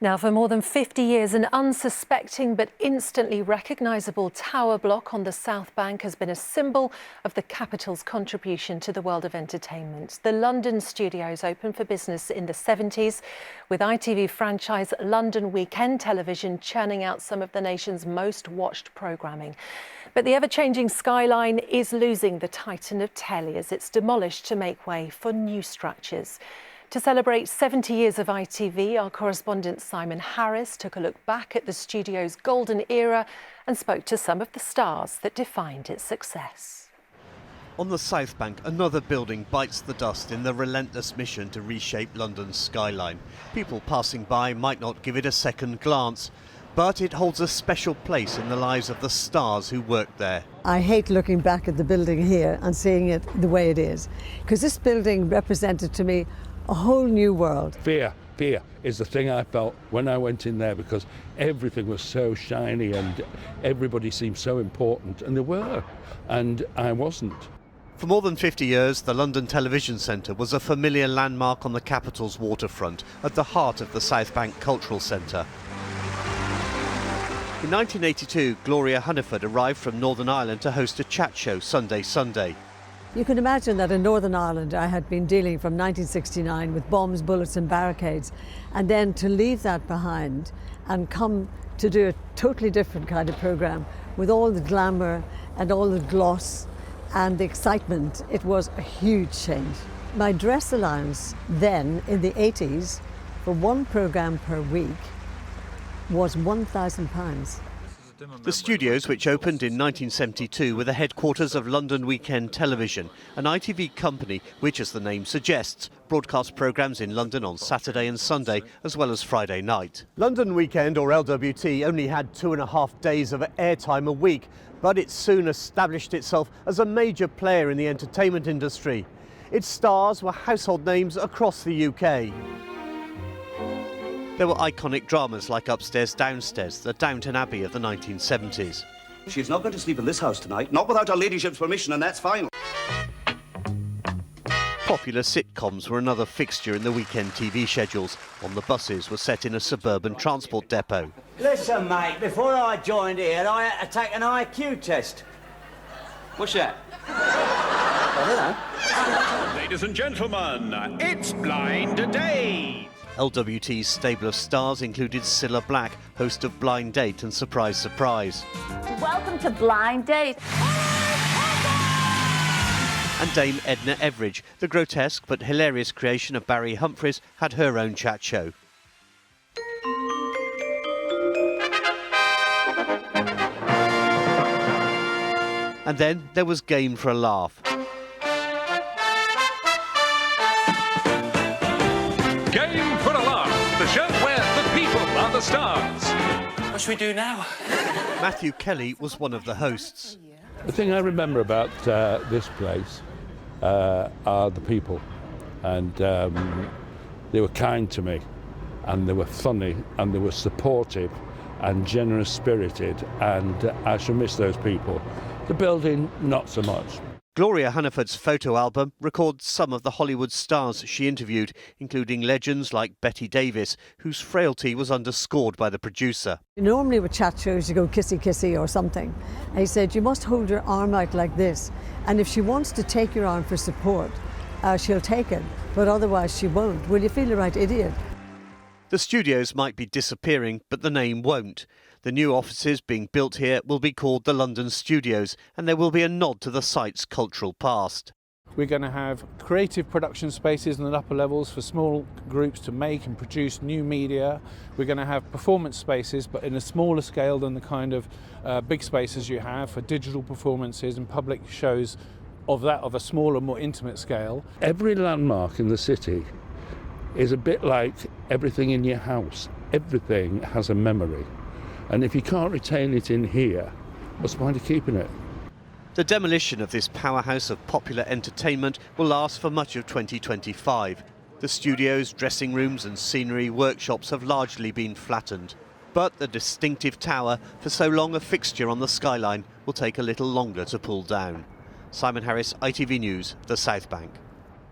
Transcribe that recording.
Now, for more than 50 years, an unsuspecting but instantly recognisable tower block on the South Bank has been a symbol of the capital's contribution to the world of entertainment. The London studios opened for business in the 70s, with ITV franchise London Weekend Television churning out some of the nation's most watched programming. But the ever-changing skyline is losing the titan of telly as it's demolished to make way for new structures. To celebrate 70 years of ITV, our correspondent Simon Harris took a look back at the studio's golden era and spoke to some of the stars that defined its success. On the South Bank, another building bites the dust in the relentless mission to reshape London's skyline. People passing by might not give it a second glance, but it holds a special place in the lives of the stars who worked there. I hate looking back at the building here and seeing it the way it is, because this building represented to me a whole new world. Fear is the thing I felt when I went in there, because everything was so shiny and everybody seemed so important, and they were, and I wasn't. For more than 50 years, the London Television Centre was a familiar landmark on the capital's waterfront, at the heart of the South Bank Cultural Centre. In 1982, Gloria Hunniford arrived from Northern Ireland to host a chat show Sunday. You can imagine that in Northern Ireland I had been dealing from 1969 with bombs, bullets and barricades, and then to leave that behind and come to do a totally different kind of programme with all the glamour and all the gloss and the excitement. It was a huge change. My dress allowance then in the 80s for one programme per week was £1,000. The studios, which opened in 1972, were the headquarters of London Weekend Television, an ITV company which, as the name suggests, broadcast programmes in London on Saturday and Sunday, as well as Friday night. London Weekend, or LWT, only had 2.5 days of airtime a week, but it soon established itself as a major player in the entertainment industry. Its stars were household names across the UK. There were iconic dramas like Upstairs, Downstairs, the Downton Abbey of the 1970s. She's not going to sleep in this house tonight, not without her ladyship's permission, and that's final. Popular sitcoms were another fixture in the weekend TV schedules. On the buses were set in a suburban transport depot. Listen, mate, before I joined here, I had to take an IQ test. What's that? I don't know. Ladies and gentlemen, it's Blind Date. LWT's stable of stars included Cilla Black, host of Blind Date and Surprise Surprise. Welcome to Blind Date. And Dame Edna Everage, the grotesque but hilarious creation of Barry Humphries, had her own chat show. And then there was Game for a Laugh. Game for a Laugh, the show where the people are the stars. What should we do now? Matthew Kelly was one of the hosts. The thing I remember about this place are the people, and they were kind to me, and they were funny, and they were supportive and generous spirited, and I shall miss those people. The building, not so much. Gloria Hunniford's photo album records some of the Hollywood stars she interviewed, including legends like Betty Davis, whose frailty was underscored by the producer. Normally with chat shows you go kissy kissy or something. And he said you must hold your arm out like this, and if she wants to take your arm for support, she'll take it, but otherwise she won't. Will you feel the right idiot? The studios might be disappearing, but the name won't. The new offices being built here will be called the London Studios, and there will be a nod to the site's cultural past. We're going to have creative production spaces in the upper levels for small groups to make and produce new media. We're going to have performance spaces, but in a smaller scale than the kind of big spaces you have for digital performances and public shows of a smaller, more intimate scale. Every landmark in the city is a bit like everything in your house. Everything has a memory. And if you can't retain it in here, what's the point of keeping it? The demolition of this powerhouse of popular entertainment will last for much of 2025. The studios, dressing rooms and scenery workshops have largely been flattened. But the distinctive tower, for so long a fixture on the skyline, will take a little longer to pull down. Simon Harris, ITV News, the South Bank.